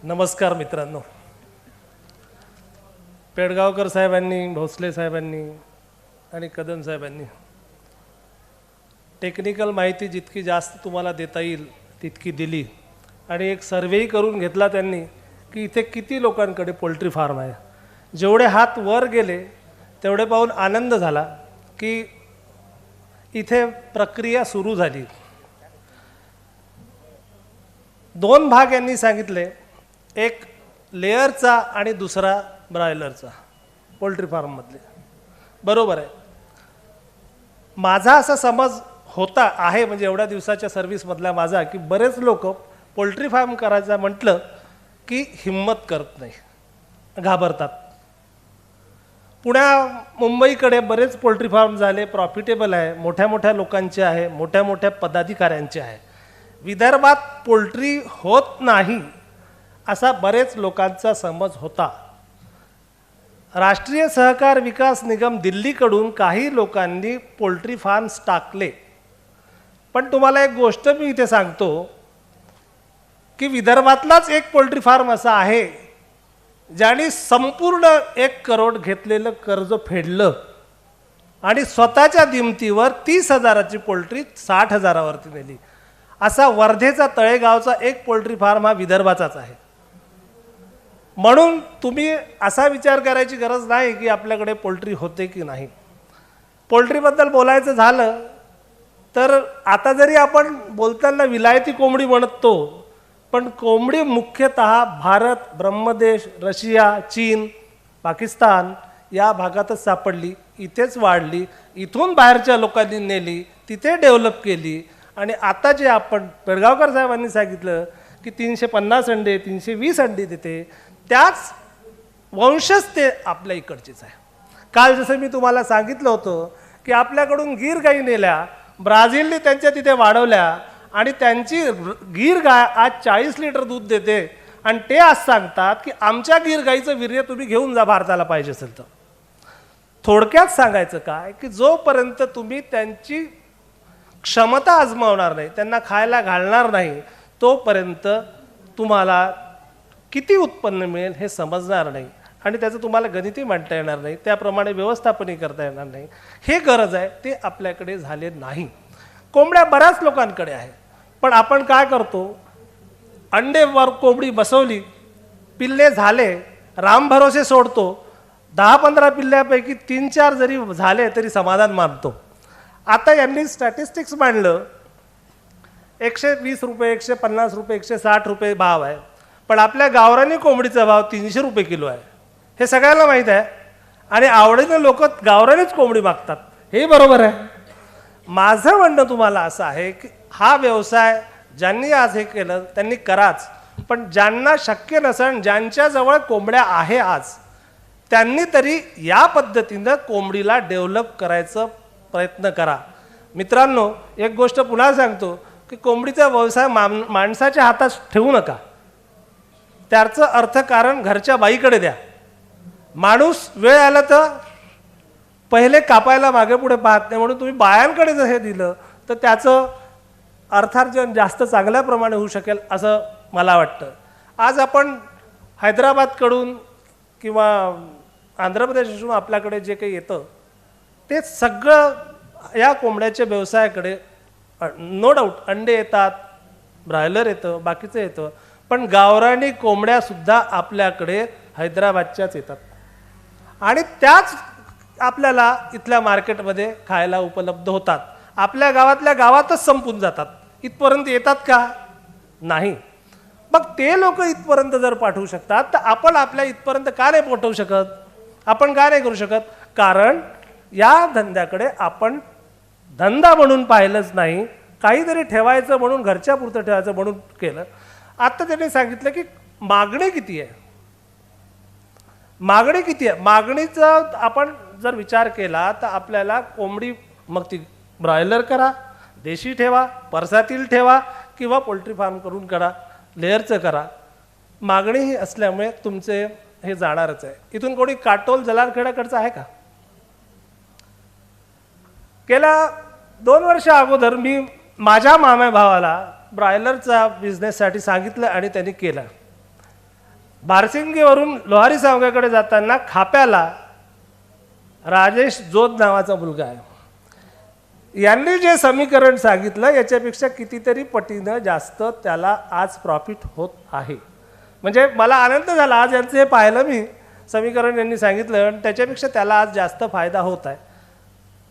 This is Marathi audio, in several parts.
नमस्कार मित्रांनो. पेडगावकर साहेबांनी, भोसले साहेबांनी आणि कदम साहेबांनी टेक्निकल माहिती जितकी जास्त तुम्हाला देता येईल तितकी दिली आणि एक सर्वेही करून घेतला त्यांनी की इथे किती लोकांकडे पोल्ट्री फार्म आहे. जेवढे हात वर गेले तेवढे पाहून आनंद झाला की इथे प्रक्रिया सुरू झाली. दोन भाग यांनी सांगितले, एक लेअरचा आणि दुसरा ब्रॉयलरचा पोल्ट्री फार्ममधले. बरोबर आहे. माझा असा समज होता आहे म्हणजे एवढ्या दिवसाच्या सर्व्हिसमधला माझा की बरेच लोक पोल्ट्री फार्म करायचं म्हटलं की हिम्मत करत नाही, घाबरतात. मुंबईकडे बरेच पोल्ट्री फार्म झाले, प्रॉफिटेबल आहे, मोठ्या मोठ्या लोकांचे आहे, मोठ्या मोठ्या पदाधिकाऱ्यांचे आहे. विदर्भात पोल्ट्री होत नाही असा बरेच लोकांचा समज होता. राष्ट्रीय सहकार विकास निगम दिल्लीकडून काही लोकांनी पोल्ट्री फार्म्स टाकले. पण तुम्हाला एक गोष्ट मी इथे सांगतो की विदर्भातलाच एक पोल्ट्री फार्म असा आहे ज्यांनी संपूर्ण 1 करोड घेतलेलं कर्ज फेडलं आणि स्वतःच्या दिमतीवर 30,000ची पोल्ट्री 60,000वरती नेली. असा वर्धेचा तळेगावचा एक पोल्ट्री फार्म हा विदर्भाचाच आहे. म्हणून तुम्ही असा विचार करायची गरज नाही की आपल्याकडे पोल्ट्री होते की नाही. पोल्ट्रीबद्दल बोलायचं झालं तर आता जरी आपण बोलताना विलायती कोंबडी म्हणतो, पण कोंबडी मुख्यतः भारत, ब्रह्मदेश, रशिया, चीन, पाकिस्तान या भागातच सापडली, इथेच वाढली, इथून बाहेरच्या लोकांनी नेली, तिथे डेव्हलप केली. आणि आता जे आपण पेडगावकर साहेबांनी सांगितलं की 350 अंडे 320 अंडे देते, त्याच वंशज ते आपल्या इकडचेच आहे. काल जसं मी तुम्हाला सांगितलं होतं की आपल्याकडून गीर गाई नेल्या, ब्राझीलने त्यांच्या तिथे वाढवल्या आणि त्यांची गीर गाय आज 40 लिटर दूध देते आणि ते आज सांगतात की आमच्या गीर गाईचं वीर्य तुम्ही घेऊन जा भारताला पाहिजे असेल तर. थोडक्यात सांगायचं काय की जोपर्यंत तुम्ही त्यांची क्षमता आजमावणार नाही, त्यांना खायला घालणार नाही, तोपर्यंत तुम्हाला किती उत्पन्न मिळेल हे समजणार नाही आणि त्याचं तुम्हाला गणितही मांडता येणार नाही, त्याप्रमाणे व्यवस्थापनही करता येणार नाही. हे गरज आहे, ते आपल्याकडे झाले नाही. कोंबड्या बऱ्याच लोकांकडे आहे, पण आपण काय करतो, अंडेवर कोंबडी बसवली, पिल्ले झाले, रामभरोसे सोडतो. 10-15 पिल्ल्यापैकी 3-4 जरी झाले तरी समाधान मानतो. आता यांनी स्टॅटिस्टिक्स मांडलं, 120 रुपये, 150 रुपये, 160 रुपये भाव आहे, पण आपल्या गावरानी कोंबडीचा भाव 300 रुपये किलो आहे. हे सगळ्यांना माहीत आहे आणि आवडीने लोक गावरानीच कोंबडी मागतात. हे बरोबर आहे. माझं म्हणणं तुम्हाला असं आहे की हा व्यवसाय ज्यांनी आज हे केलं त्यांनी कराच, पण ज्यांना शक्य नसेल, ज्यांच्याजवळ कोंबड्या आहे आज, त्यांनी तरी या पद्धतीनं कोंबडीला डेव्हलप करायचं प्रयत्न करा. मित्रांनो, एक गोष्ट पुन्हा सांगतो की कोंबडीचा व्यवसाय माणसाच्या हातात ठेवू नका. त्याचं अर्थकारण घरच्या बाईकडे द्या. माणूस वेळ आला तर पहिले कापायला मागे पुढे पाहत नाही, म्हणून तुम्ही बायांकडे जर हे दिलं तर त्याचं अर्थार्जन जास्त चांगल्या प्रमाणे होऊ शकेल असं मला वाटतं. आज आपण हैदराबादकडून किंवा आंध्र प्रदेशातून आपल्याकडे जे काही येतं ते सगळं या कोंबड्याच्या व्यवसायाकडे, नो डाऊट अंडे येतात, ब्रॉयलर येतं, बाकीचं येतं, पण गावरानी कोंबड्यासुद्धा आपल्याकडे हैदराबादच्याच येतात आणि त्याच आपल्याला इथल्या मार्केटमध्ये खायला उपलब्ध होतात. आपल्या गावातल्या गावातच संपून जातात. इथपर्यंत येतात का? नाही. मग ते लोक इथपर्यंत जर पाठवू शकतात तर आपण आपल्या इथपर्यंत का नाही पोहोचवू शकत? आपण का नाही करू शकत? कारण या धंद्याकडे आपण धंदा म्हणून पाहिलंच नाही, काहीतरी ठेवायचं म्हणून, घरच्या पुरतं ठेवायचं म्हणून केलं. आता त्यांनी सांगितलं की मागणी किती आहे, मागणी किती आहे. मागणीचा आपण जर विचार केला तर आपल्याला कोंबडी, मग ती ब्रॉयलर करा, देशी ठेवा, परसातील ठेवा किंवा पोल्ट्री फार्म करून करा, लेअरचं करा, मागणी ही असल्यामुळे तुमचे हे जाणारच आहे. इथून कोणी काटोल जलालखेडाकडचं आहे का? गेल्या 2 वर्ष अगोदर मी माझ्या मामा भावाला ब्रॉयलरचा बिझनेससाठी सांगितलं आणि त्यांनी केलं. बारसिंगीवरून लोहारी सावंगाकडे जाताना खाप्याला राजेश जोत नावाचा मुलगा आहे, यांनी जे समीकरण सांगितलं याच्यापेक्षा कितीतरी पटीनं जास्त त्याला आज प्रॉफिट होत आहे. म्हणजे मला आनंद झाला आज यांचं हे पाहिलं मी समीकरण यांनी सांगितलं आणि त्याच्यापेक्षा त्याला आज जास्त फायदा होत आहे.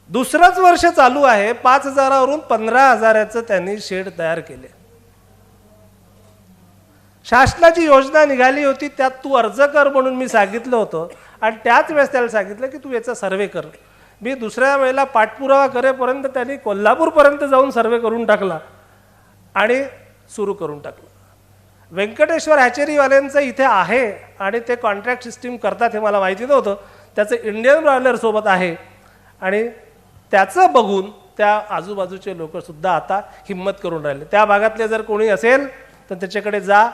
दुसरंच वर्ष चालू आहे, 5,000वरून 15,000चं त्यांनी शेड तयार केले. शासनाची योजना निघाली होती त्यात तू अर्ज कर म्हणून मी सांगितलं होतं आणि त्याच वेळेस त्याला सांगितलं की तू याचा सर्वे कर. मी दुसऱ्या वेळेला पाठपुरावा करेपर्यंत त्यांनी कोल्हापूरपर्यंत जाऊन सर्वे करून टाकला आणि सुरू करून टाकलं. व्यंकटेश्वर हॅचेरीवाल्यांचं इथे आहे आणि ते कॉन्ट्रॅक्ट सिस्टीम करतात हे मला माहिती नव्हतं. त्याचं इंडियन ब्रॉयलरसोबत आहे आणि त्याचं बघून त्या आजूबाजूचे लोकसुद्धा आता हिंमत करून राहिले. त्या भागातले जर कोणी असेल तर त्याच्याकडे जा,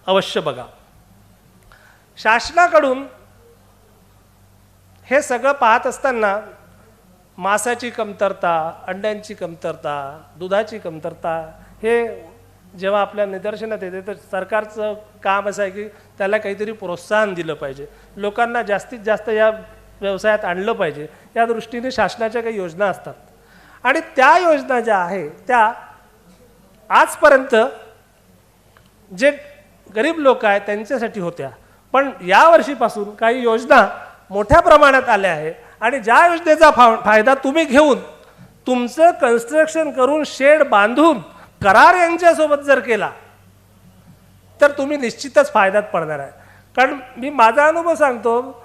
अवश्य बघा. शासनाकडून हे सगळं पाहत असताना मांसाची कमतरता, अंड्यांची कमतरता, दुधाची कमतरता हे जेव्हा आपल्या निदर्शनात येते तर सरकारचं काम असं आहे की त्याला काहीतरी प्रोत्साहन दिलं पाहिजे, लोकांना जास्तीत जास्त या व्यवसायात आणलं पाहिजे. या दृष्टीने शासनाच्या काही योजना असतात आणि त्या योजना ज्या आहे त्या आजपर्यंत जे गरीब लोक आहेत त्यांच्यासाठी होत्या, पण या वर्षीपासून काही योजना मोठ्या प्रमाणात आल्या आहे आणि ज्या योजनेचा फायदा तुम्ही घेऊन तुमचं कन्स्ट्रक्शन करून शेड बांधून करार यांच्यासोबत जर केला तर तुम्ही निश्चितच फायद्यात पडणार आहे. कारण मी माझा अनुभव सांगतो,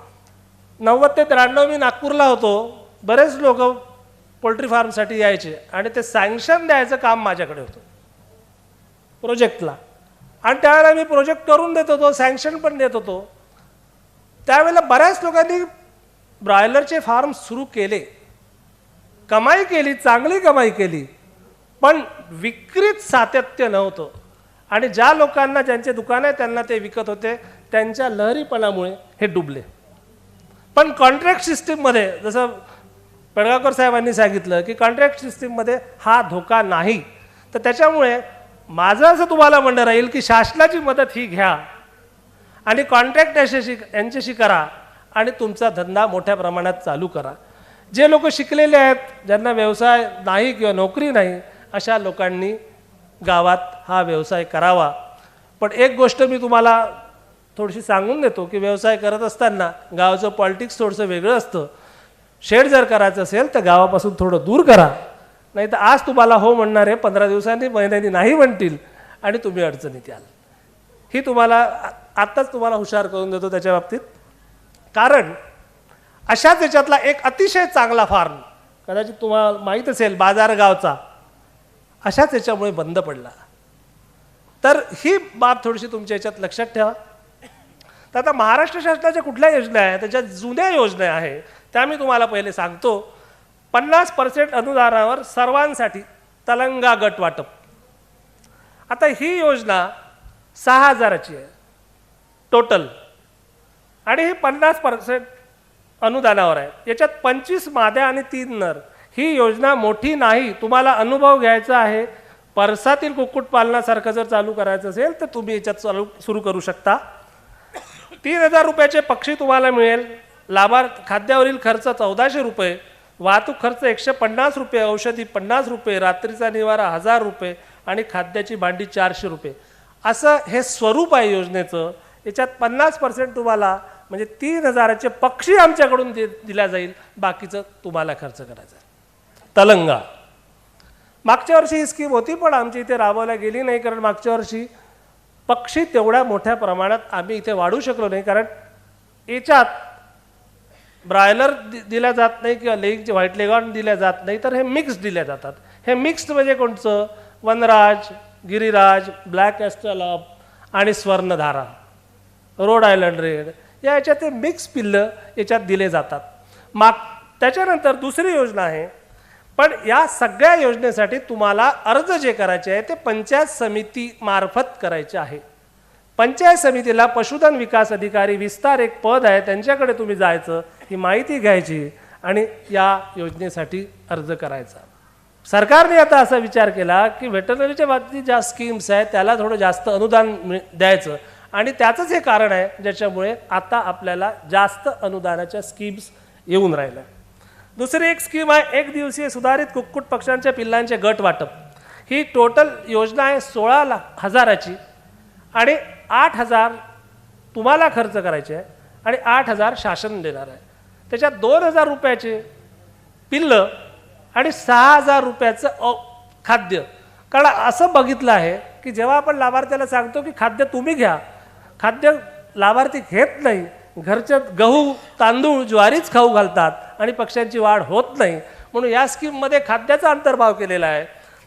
90 ते 93 मी नागपूरला होतो, बरेच लोक पोल्ट्री फार्मसाठी यायचे आणि ते सँक्शन द्यायचं काम माझ्याकडे होतं प्रोजेक्टला आणि त्यावेळेला मी प्रोजेक्ट करून देत होतो, सँक्शन पण देत होतो. त्यावेळेला बऱ्याच लोकांनी ब्रॉयलरचे फार्म सुरू केले, कमाई केली, चांगली कमाई केली, पण विक्रीत सातत्य नव्हतं आणि ज्या लोकांना ज्यांचे दुकान आहे त्यांना ते विकत होते, त्यांच्या लहरीपणामुळे हे डुबले. पण कॉन्ट्रॅक्ट सिस्टीममध्ये जसं पेडगावकर साहेबांनी सांगितलं की कॉन्ट्रॅक्ट सिस्टीममध्ये हा धोका नाही, तर त्याच्यामुळे माझं असं तुम्हाला म्हणणं राहील की शासनाची मदत ही घ्या आणि कॉन्ट्रॅक्ट यांच्याशी करा आणि तुमचा धंदा मोठ्या प्रमाणात चालू करा. जे लोक शिकलेले आहेत, ज्यांना व्यवसाय नाही किंवा नोकरी नाही, अशा लोकांनी गावात हा व्यवसाय करावा. पण एक गोष्ट मी तुम्हाला थोडीशी सांगून देतो की व्यवसाय करत असताना गावाचं पॉलिटिक्स थोडंसं वेगळं असतं. शेड जर करायचं असेल तर गावापासून थोडं दूर करा, नाही तर आज तुम्हाला हो म्हणणार आहे 15 दिवसांनी महिन्यांनी नाही म्हणतील आणि तुम्ही अडचणीत याल. ही तुम्हाला आत्ताच तुम्हाला हुशार करून देतो त्याच्या बाबतीत. कारण अशाच याच्यातला एक अतिशय चांगला फार्म कदाचित तुम्हाला माहीत असेल बाजारगावचा, अशाच याच्यामुळे बंद पडला. तर ही बाब थोडीशी तुमच्या याच्यात लक्षात ठेवा. तर आता महाराष्ट्र शासनाच्या कुठल्या योजना आहेत, त्याच्या जुन्या योजना आहे त्या मी तुम्हाला पहिले सांगतो. 50% अनुदानावर सर्वांसाठी तलंगा गट वाटप. आता ही योजना 6,000ची आहे टोटल आणि ही 50% अनुदानावर आहे. याच्यात 25 माद्या आणि 3 नर. ही योजना मोठी नाही, तुम्हाला अनुभव घ्यायचा आहे. परसातील कुक्कुटपालनासारखं जर चालू करायचं असेल तर तुम्ही याच्यात सुरू करू शकता. 3,000 रुपयाचे पक्षी तुम्हाला मिळेल. लाभार्थ खाद्यावरील खर्च 1,400 रुपये, वाहतूक खर्च 150 रुपये, औषधी 50 रुपये, रात्रीचा निवारा 1,000 रुपये आणि खाद्याची भांडी 400 रुपये. असं हे स्वरूप आहे योजनेचं. याच्यात 50% तुम्हाला म्हणजे 3,000चे पक्षी आमच्याकडून दिल्या जाईल, बाकीचं तुम्हाला खर्च करायचा. तलंगा मागच्या वर्षी ही स्कीम होती पण आमची इथे राबवल्या गेली नाही, कारण मागच्या वर्षी पक्षी तेवढ्या मोठ्या प्रमाणात आम्ही इथे वाढू शकलो नाही. कारण याच्यात ब्रॉयलर दिल्या जात नाही किंवा लेग व्हाईट लेगॉन दिल्या जात नाही, तर हे मिक्स दिल्या जातात. हे मिक्स्ड म्हणजे कोणचं, वनराज, गिरिराज, ब्लॅक एस्ट्रॉलॉप आणि स्वर्णधारा, रोड आयलंड रेड, याच्यात ते मिक्स पिल्लं याच्यात दिले जातात. त्याच्यानंतर दुसरी योजना आहे, पण या सगळ्या योजनेसाठी तुम्हाला अर्ज जे करायचे आहे ते पंचायत समिती मार्फत करायचे आहे. पंचायत समितीला पशुधन विकास अधिकारी विस्तार एक पद आहे, त्यांच्याकडे तुम्ही जायचं, ही माहिती घ्यायची आणि या योजनेसाठी अर्ज करायचा. सरकारने आता असा विचार केला की व्हेटरनरीच्या बाबतीत ज्या स्कीम्स आहेत त्याला थोडं जास्त अनुदान द्यायचं आणि त्याचंच हे कारण आहे ज्याच्यामुळे आता आपल्याला जास्त अनुदानाच्या स्कीम्स येऊन राहिल्या. दुसरी एक स्कीम आहे एक दिवसीय सुधारित कुक्कुट पक्ष्यांच्या पिल्लांचे गट वाटप. ही टोटल योजना आहे 16,000ची आणि 8,000 तुम्हाला खर्च करायचे आहे आणि 8,000 शासन देणार आहे. त्याच्यात 2,000 रुपयाचे पिल्लं आणि 6,000 रुपयाचं खाद्य. कारण असं बघितलं आहे की जेव्हा आपण लाभार्थ्याला सांगतो की खाद्य तुम्ही घ्या, खाद्य लाभार्थी घेत नाही, घरचे गहू तांदूळ ज्वारीच खाऊ घालतात आणि पक्ष्यांची वाढ होत नाही. म्हणून या स्कीममध्ये खाद्याचा अंतर्भाव केलेला आहे.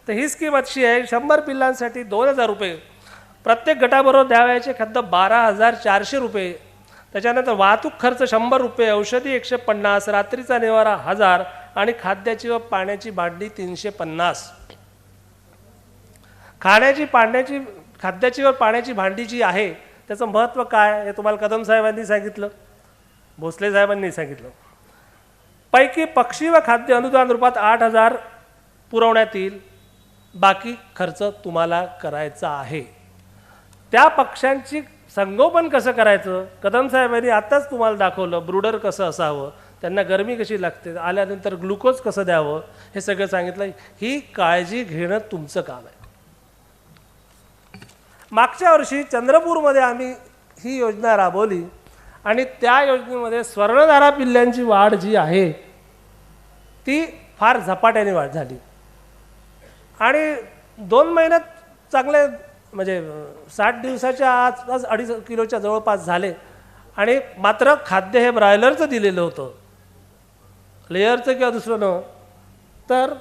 तर ही स्कीम अशी आहे 100 पिल्लांसाठी 2,000 रुपये प्रत्येक गटाबरोबर द्यावयाचे, खाद्य 12,400 रुपये. त्याच्यानंतर वाहतूक खर्च 100 रुपये, औषधी 150, रात्रीचा निवारा 1,000 आणि खाद्याची व पाण्याची भांडी 350. खाद्याची व पाण्याची भांडी जी आहे त्याचं महत्त्व काय हे तुम्हाला कदम साहेबांनी सांगितलं, भोसले साहेबांनी सांगितलं. पैकी पक्षी व खाद्य अनुदान रूपात 8,000 पुरवण्यात येईल. बाकी खर्च तुम्हाला करायचा आहे. त्या पक्ष्यांची संगोपन कसं करायचं कदम साहेबांनी आताच तुम्हाला दाखवलं. ब्रूडर कसं असावं, त्यांना गरमी कशी लागते, आल्यानंतर ग्लुकोज कसं द्यावं हे सगळं सांगितलं. ही काळजी घेणं तुमचं काम आहे. मागच्या वर्षी चंद्रपूरमध्ये आम्ही ही योजना राबवली आणि त्या योजनेमध्ये स्वर्णधारा पिल्ल्यांची वाढ जी आहे ती फार झपाट्याने वाढ झाली आणि 2 महिन्यात चांगले म्हणजे 60 दिवसाच्या आसपास 2.5 किलोच्या जवळपास झाले. आणि मात्र खाद्य हे ब्रॉयलरचं दिलेलं होतं, लेयरचं किंवा दुसरं न. तर